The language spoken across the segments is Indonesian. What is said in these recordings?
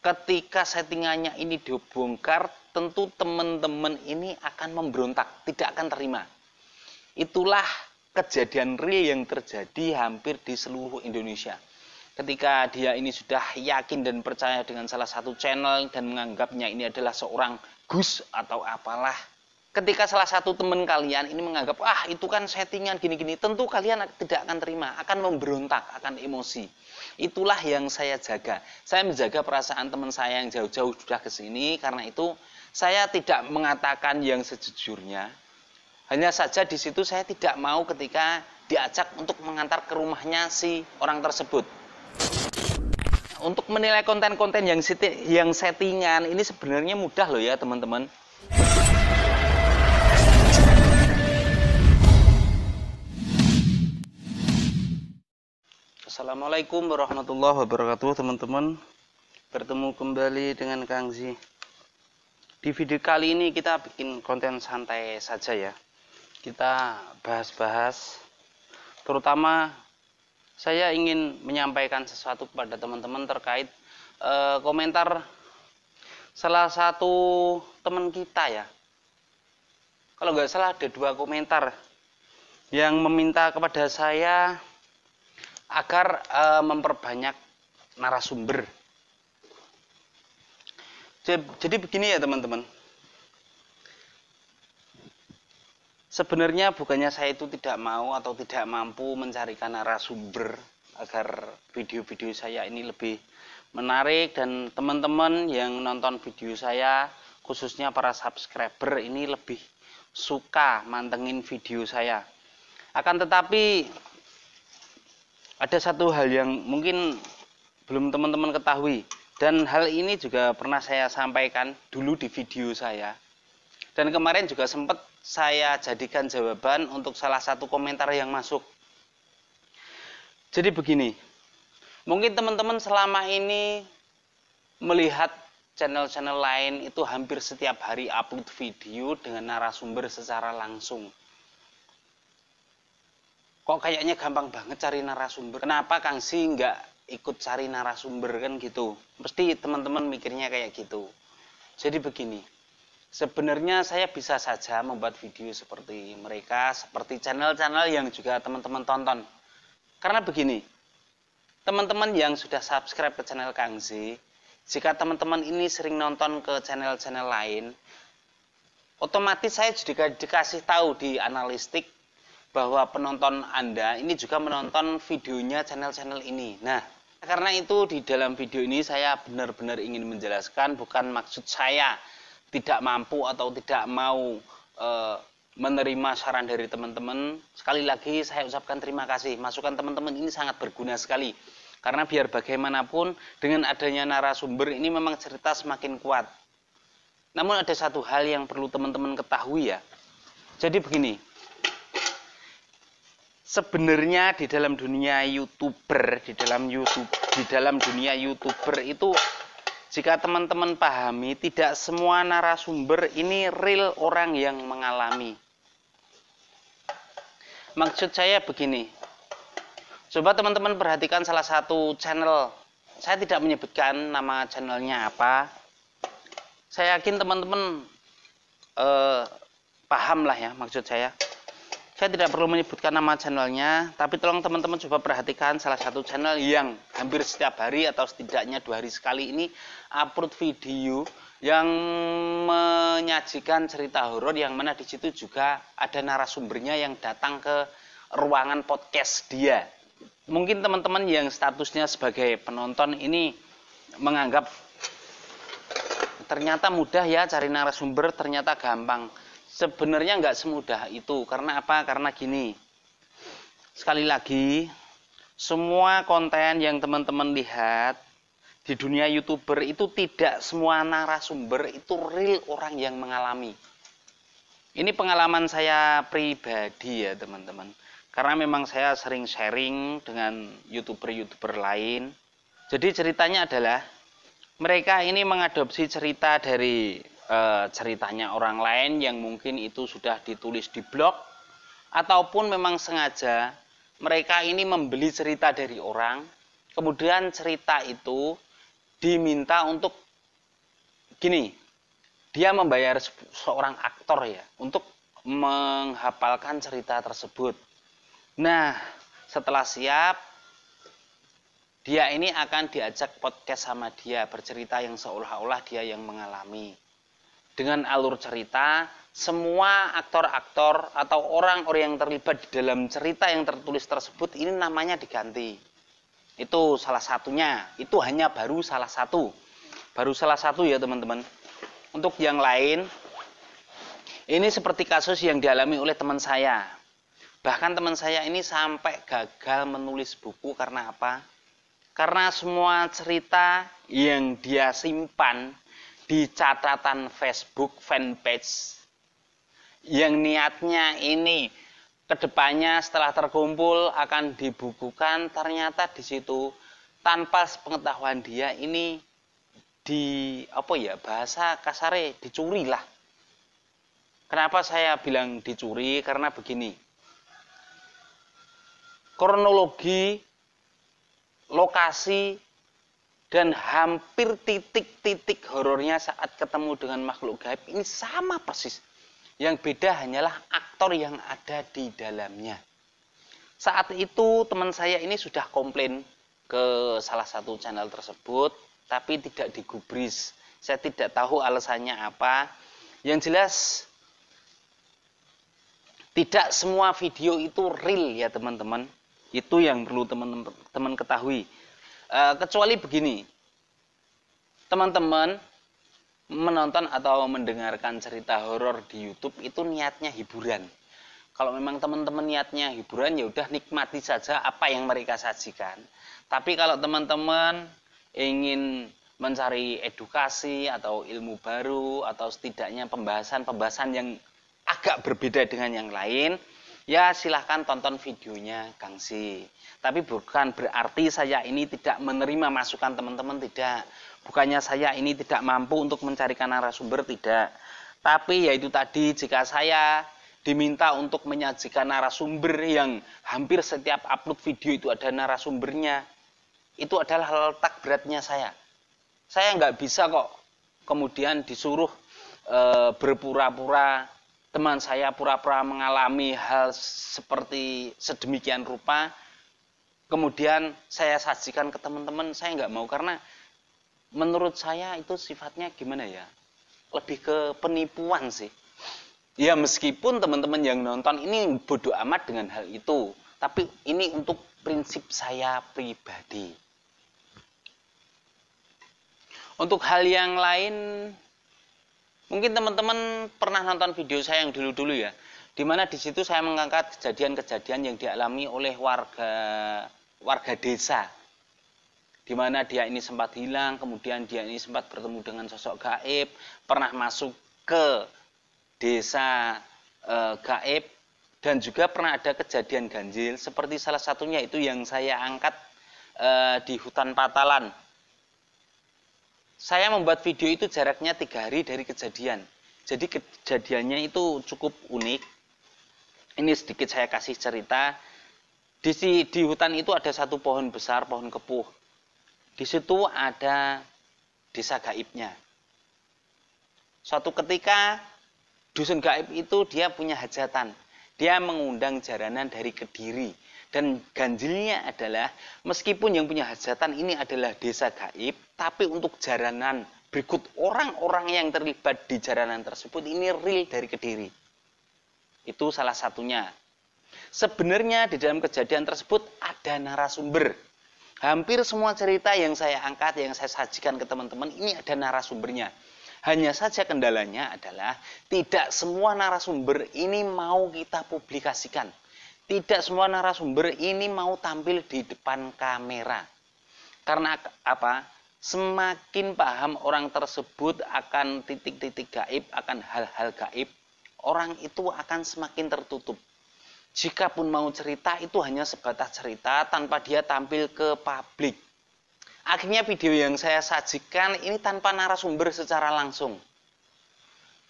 ketika settingannya ini dibongkar, tentu teman-teman ini akan memberontak, tidak akan terima. Itulah kejadian real yang terjadi hampir di seluruh Indonesia. Ketika dia ini sudah yakin dan percaya dengan salah satu channel dan menganggapnya ini adalah seorang Gus atau apalah. Ketika salah satu teman kalian ini menganggap, itu kan settingan gini-gini, tentu kalian tidak akan terima, akan memberontak, akan emosi. Itulah yang saya jaga. Saya menjaga perasaan teman saya yang jauh-jauh sudah ke sini, karena itu saya tidak mengatakan yang sejujurnya. Hanya saja di situ saya tidak mau ketika diajak untuk mengantar ke rumahnya si orang tersebut. Untuk menilai konten-konten yang settingan ini sebenarnya mudah loh ya teman-teman. Assalamualaikum warahmatullahi wabarakatuh teman-teman. Bertemu kembali dengan Kang Zi. Di video kali ini kita bikin konten santai saja ya. Kita bahas-bahas, terutama saya ingin menyampaikan sesuatu kepada teman-teman terkait komentar salah satu teman kita ya. Kalau nggak salah ada 2 komentar yang meminta kepada saya agar memperbanyak narasumber. Jadi begini ya teman-teman. Sebenarnya bukannya saya itu tidak mau atau tidak mampu mencarikan narasumber agar video-video saya ini lebih menarik dan teman-teman yang nonton video saya, khususnya para subscriber ini lebih suka mantengin video saya. Akan tetapi ada satu hal yang mungkin belum teman-teman ketahui, dan hal ini juga pernah saya sampaikan dulu di video saya, dan kemarin juga sempat saya jadikan jawaban untuk salah satu komentar yang masuk. Jadi begini, mungkin teman-teman selama ini melihat channel-channel lain itu hampir setiap hari upload video dengan narasumber secara langsung. Kok kayaknya gampang banget cari narasumber. Kenapa Kang Si nggak ikut cari narasumber kan gitu. Mesti teman-teman mikirnya kayak gitu. Jadi begini, sebenarnya saya bisa saja membuat video seperti mereka, seperti channel-channel yang juga teman-teman tonton. Karena begini, teman-teman yang sudah subscribe ke channel Kang Si, jika teman-teman ini sering nonton ke channel-channel lain, otomatis saya juga dikasih tahu di analistik bahwa penonton Anda ini juga menonton videonya channel-channel ini. Nah, karena itu di dalam video ini saya benar-benar ingin menjelaskan, bukan maksud saya tidak mampu atau tidak mau menerima saran dari teman-teman. Sekali lagi saya ucapkan terima kasih. Masukan teman-teman ini sangat berguna sekali. Karena biar bagaimanapun dengan adanya narasumber ini memang cerita semakin kuat. Namun ada satu hal yang perlu teman-teman ketahui ya. Jadi begini, sebenarnya di dalam dunia YouTuber, di dalam dunia YouTuber itu, jika teman-teman pahami, tidak semua narasumber ini real orang yang mengalami. Maksud saya begini, coba teman-teman perhatikan salah satu channel. Saya tidak menyebutkan nama channelnya apa. Saya yakin teman-teman paham lah ya maksud saya. Saya tidak perlu menyebutkan nama channelnya, tapi tolong teman-teman coba perhatikan salah satu channel yang hampir setiap hari atau setidaknya 2 hari sekali ini upload video yang menyajikan cerita horor, yang mana di situ juga ada narasumbernya yang datang ke ruangan podcast dia. Mungkin teman-teman yang statusnya sebagai penonton ini menganggap ternyata mudah ya cari narasumber, ternyata gampang. Sebenarnya nggak semudah itu. Karena apa? Karena gini, sekali lagi, semua konten yang teman-teman lihat di dunia YouTuber itu tidak semua narasumber itu real orang yang mengalami. Ini pengalaman saya pribadi ya teman-teman. Karena memang saya sering sharing dengan YouTuber-YouTuber lain. Jadi ceritanya adalah mereka ini mengadopsi cerita dari ceritanya orang lain yang mungkin itu sudah ditulis di blog, ataupun memang sengaja mereka ini membeli cerita dari orang, kemudian cerita itu diminta untuk gini, dia membayar seorang aktor ya untuk menghafalkan cerita tersebut. Nah, setelah siap, dia ini akan diajak podcast sama dia, bercerita yang seolah-olah dia yang mengalami. Dengan alur cerita, semua aktor-aktor atau orang-orang yang terlibat di dalam cerita yang tertulis tersebut ini namanya diganti. Itu salah satunya, itu hanya baru salah satu. Baru salah satu ya teman-teman. Untuk yang lain, ini seperti kasus yang dialami oleh teman saya. Bahkan teman saya ini sampai gagal menulis buku karena apa? Karena semua cerita yang dia simpan di catatan Facebook fanpage yang niatnya ini kedepannya setelah terkumpul akan dibukukan, ternyata di situ tanpa pengetahuan dia ini bahasa kasarnya dicuri lah. Kenapa saya bilang dicuri? Karena begini, kronologi, lokasi, dan hampir titik-titik horornya saat ketemu dengan makhluk gaib ini sama persis. Yang beda hanyalah aktor yang ada di dalamnya. Saat itu teman saya ini sudah komplain ke salah satu channel tersebut, tapi tidak digubris. Saya tidak tahu alasannya apa. Yang jelas, tidak semua video itu real ya teman-teman. Itu yang perlu teman-teman ketahui. Kecuali begini, teman-teman menonton atau mendengarkan cerita horor di YouTube itu niatnya hiburan. Kalau memang teman-teman niatnya hiburan, ya udah nikmati saja apa yang mereka sajikan. Tapi kalau teman-teman ingin mencari edukasi atau ilmu baru atau setidaknya pembahasan yang agak berbeda dengan yang lain, ya silahkan tonton videonya Gangsi. Tapi bukan berarti saya ini tidak menerima masukan teman-teman, tidak. Bukannya saya ini tidak mampu untuk mencarikan narasumber, tidak. Tapi yaitu tadi, jika saya diminta untuk menyajikan narasumber yang hampir setiap upload video itu ada narasumbernya, itu adalah letak beratnya saya. Saya nggak bisa kok kemudian disuruh berpura-pura, teman saya pura-pura mengalami hal seperti sedemikian rupa, kemudian saya sajikan ke teman-teman. Saya nggak mau, karena menurut saya itu sifatnya gimana ya, lebih ke penipuan sih. Ya meskipun teman-teman yang nonton ini bodoh amat dengan hal itu, tapi ini untuk prinsip saya pribadi. Untuk hal yang lain, mungkin teman-teman pernah nonton video saya yang dulu-dulu ya, dimana di situ saya mengangkat kejadian-kejadian yang dialami oleh warga desa, dimana dia ini sempat hilang, kemudian dia ini sempat bertemu dengan sosok gaib, pernah masuk ke desa gaib, dan juga pernah ada kejadian ganjil, seperti salah satunya itu yang saya angkat di hutan Patalan. Saya membuat video itu jaraknya 3 hari dari kejadian. Jadi kejadiannya itu cukup unik. Ini sedikit saya kasih cerita. Di hutan itu ada satu pohon besar, pohon kepuh. Di situ ada desa gaibnya. Suatu ketika dusun gaib itu dia punya hajatan. Dia mengundang jaranan dari Kediri. Dan ganjilnya adalah, meskipun yang punya hajatan ini adalah desa gaib, tapi untuk jaranan berikut orang-orang yang terlibat di jaranan tersebut ini real dari Kediri. Itu salah satunya. Sebenarnya di dalam kejadian tersebut ada narasumber. Hampir semua cerita yang saya angkat, yang saya sajikan ke teman-teman, ini ada narasumbernya. Hanya saja kendalanya adalah tidak semua narasumber ini mau kita publikasikan. Tidak semua narasumber ini mau tampil di depan kamera. Karena apa? Semakin paham orang tersebut akan titik-titik gaib, akan hal-hal gaib, orang itu akan semakin tertutup. Jikapun mau cerita, itu hanya sebatas cerita tanpa dia tampil ke publik. Akhirnya video yang saya sajikan ini tanpa narasumber secara langsung.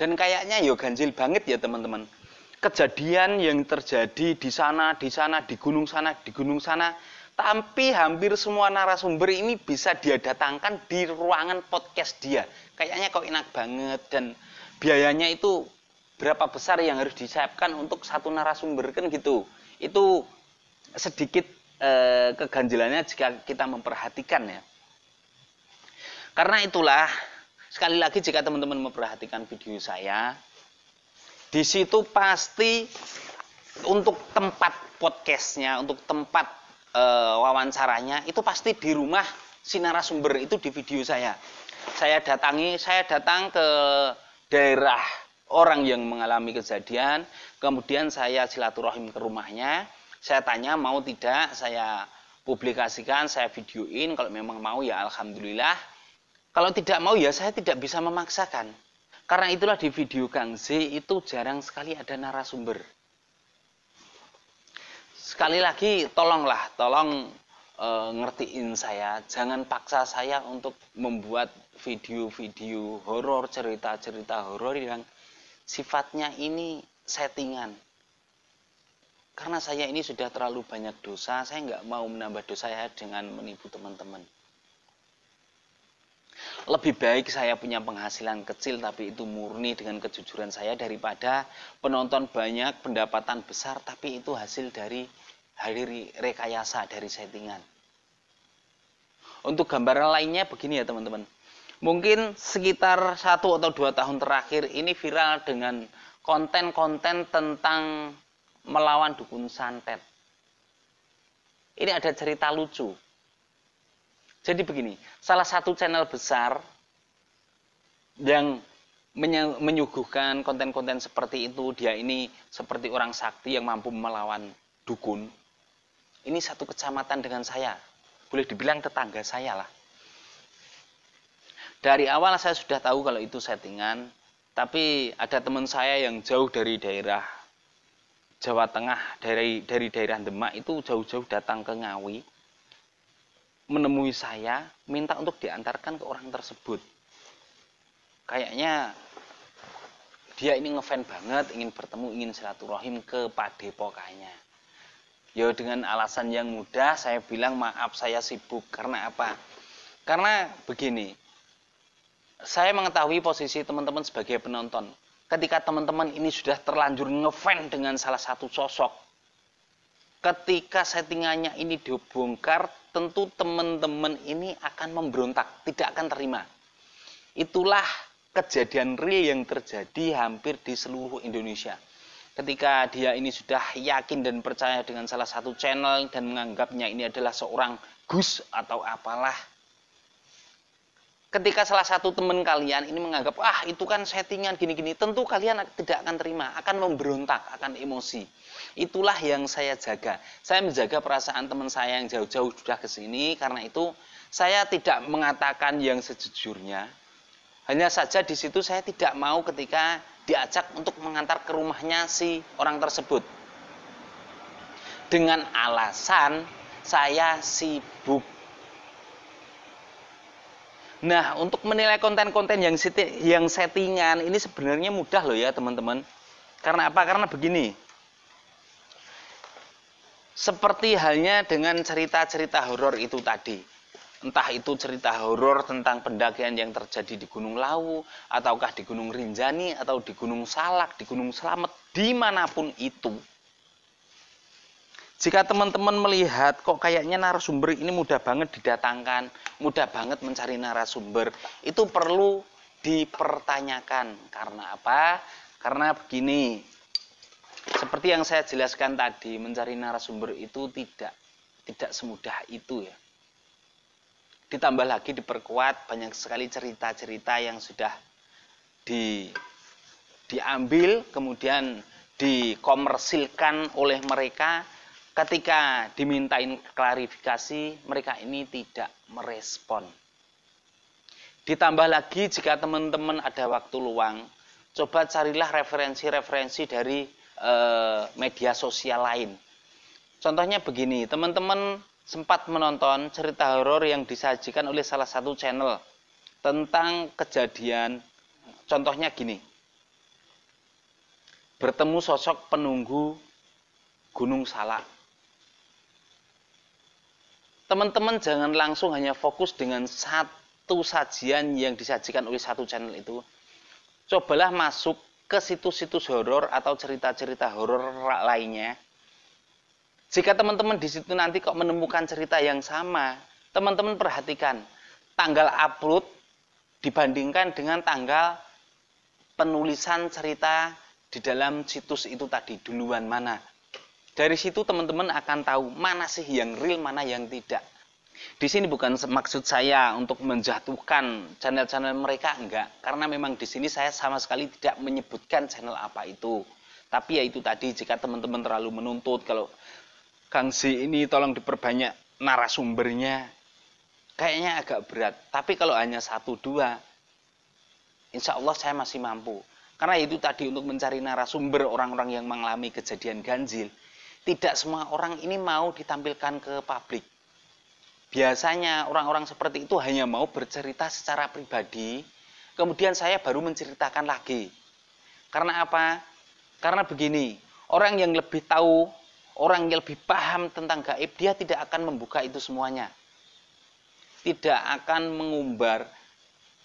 Dan kayaknya yo ganjil banget ya teman-teman. Kejadian yang terjadi di sana, di gunung sana, Tapi hampir semua narasumber ini bisa dia datangkan di ruangan podcast dia. Kayaknya kok enak banget, dan biayanya itu berapa besar yang harus disiapkan untuk satu narasumber kan gitu. Itu sedikit keganjilannya jika kita memperhatikan ya. Karena itulah, sekali lagi jika teman-teman memperhatikan video saya, di situ pasti untuk tempat podcastnya, untuk tempat wawancaranya, itu pasti di rumah si narasumber itu di video saya. Saya datang ke daerah orang yang mengalami kejadian, kemudian saya silaturahim ke rumahnya, saya tanya mau tidak saya publikasikan, saya videoin, kalau memang mau ya alhamdulillah. Kalau tidak mau ya saya tidak bisa memaksakan. Karena itulah di video Kang Z itu jarang sekali ada narasumber. Sekali lagi tolong ngertiin saya, jangan paksa saya untuk membuat video-video horor, cerita-cerita horor yang sifatnya ini settingan. Karena saya ini sudah terlalu banyak dosa, saya nggak mau menambah dosa saya dengan menipu teman-teman. Lebih baik saya punya penghasilan kecil tapi itu murni dengan kejujuran saya, daripada penonton banyak, pendapatan besar tapi itu hasil dari rekayasa, dari settingan. Untuk gambaran lainnya begini ya teman-teman. Mungkin sekitar 1 atau 2 tahun terakhir ini viral dengan konten-konten tentang melawan dukun santet. Ini ada cerita lucu. Jadi begini, salah satu channel besar yang menyuguhkan konten-konten seperti itu, dia ini seperti orang sakti yang mampu melawan dukun. Ini satu kecamatan dengan saya, boleh dibilang tetangga saya lah. Dari awal saya sudah tahu kalau itu settingan, tapi ada teman saya yang jauh dari daerah Jawa Tengah, dari daerah Demak itu jauh-jauh datang ke Ngawi, menemui saya, minta untuk diantarkan ke orang tersebut. Kayaknya dia ini ngefan banget, ingin bertemu, ingin silaturahim ke padepokannya. Ya dengan alasan yang mudah saya bilang maaf saya sibuk. Karena apa? Karena begini, saya mengetahui posisi teman-teman sebagai penonton. Ketika teman-teman ini sudah terlanjur ngefan dengan salah satu sosok, ketika settingannya ini dibongkar, tentu teman-teman ini akan memberontak, tidak akan terima. Itulah kejadian real yang terjadi hampir di seluruh Indonesia. Ketika dia ini sudah yakin dan percaya dengan salah satu channel dan menganggapnya ini adalah seorang gus atau apalah, ketika salah satu teman kalian ini menganggap, itu kan settingan gini-gini, tentu kalian tidak akan terima, akan memberontak, akan emosi. Itulah yang saya jaga. Saya menjaga perasaan teman saya yang jauh-jauh sudah ke sini, karena itu saya tidak mengatakan yang sejujurnya. Hanya saja di situ saya tidak mau ketika diajak untuk mengantar ke rumahnya si orang tersebut. Dengan alasan saya sibuk. Nah, untuk menilai konten-konten yang settingan ini sebenarnya mudah loh ya teman-teman. Karena apa? Karena begini. Seperti halnya dengan cerita-cerita horor itu tadi. Entah itu cerita horor tentang pendakian yang terjadi di Gunung Lawu, ataukah di Gunung Rinjani, atau di Gunung Salak, di Gunung Slamet, dimanapun itu. Jika teman-teman melihat kok kayaknya narasumber ini mudah banget didatangkan, mudah banget mencari narasumber, itu perlu dipertanyakan. Karena apa? Karena begini, seperti yang saya jelaskan tadi, mencari narasumber itu tidak semudah itu ya. Ditambah lagi diperkuat banyak sekali cerita-cerita yang sudah diambil, kemudian dikomersilkan oleh mereka. Ketika dimintain klarifikasi, mereka ini tidak merespon. Ditambah lagi jika teman-teman ada waktu luang, coba carilah referensi-referensi dari media sosial lain. Contohnya begini, teman-teman sempat menonton cerita horor yang disajikan oleh salah satu channel tentang kejadian, contohnya gini, bertemu sosok penunggu Gunung Salak. teman-teman jangan langsung hanya fokus dengan satu sajian yang disajikan oleh satu channel itu. Cobalah masuk ke situs-situs horor atau cerita-cerita horor lainnya. Jika teman-teman di situ nanti kok menemukan cerita yang sama, teman-teman perhatikan tanggal upload dibandingkan dengan tanggal penulisan cerita di dalam situs itu tadi, duluan mana. Dari situ teman-teman akan tahu mana sih yang real, mana yang tidak. Di sini bukan maksud saya untuk menjatuhkan channel-channel mereka, enggak. Karena memang di sini saya sama sekali tidak menyebutkan channel apa itu. Tapi ya itu tadi, jika teman-teman terlalu menuntut, kalau Kang Si ini tolong diperbanyak narasumbernya, kayaknya agak berat. Tapi kalau hanya 1-2, insya Allah saya masih mampu. Karena itu tadi, untuk mencari narasumber orang-orang yang mengalami kejadian ganjil, tidak semua orang ini mau ditampilkan ke publik. Biasanya orang-orang seperti itu hanya mau bercerita secara pribadi, kemudian saya baru menceritakan lagi. Karena apa? Karena begini, orang yang lebih tahu, orang yang lebih paham tentang gaib, dia tidak akan membuka itu semuanya. Tidak akan mengumbar.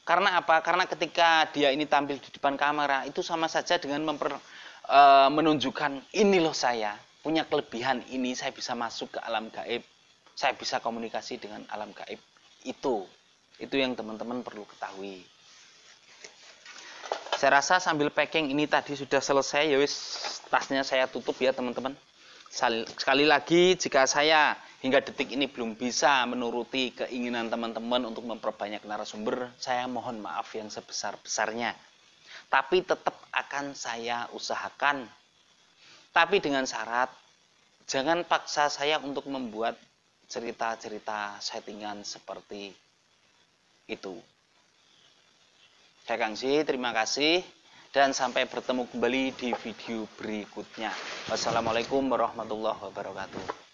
Karena apa? Karena ketika dia ini tampil di depan kamera, itu sama saja dengan menunjukkan, ini loh saya punya kelebihan ini, saya bisa masuk ke alam gaib, saya bisa komunikasi dengan alam gaib. Itu yang teman-teman perlu ketahui. Saya rasa sambil packing ini tadi sudah selesai, ya wis, tasnya saya tutup ya teman-teman. Sekali lagi, jika saya hingga detik ini belum bisa menuruti keinginan teman-teman untuk memperbanyak narasumber, saya mohon maaf yang sebesar-besarnya. Tapi tetap akan saya usahakan. Tapi dengan syarat, jangan paksa saya untuk membuat cerita-cerita settingan seperti itu. Saya Kang Si, terima kasih. Dan sampai bertemu kembali di video berikutnya. Wassalamualaikum warahmatullahi wabarakatuh.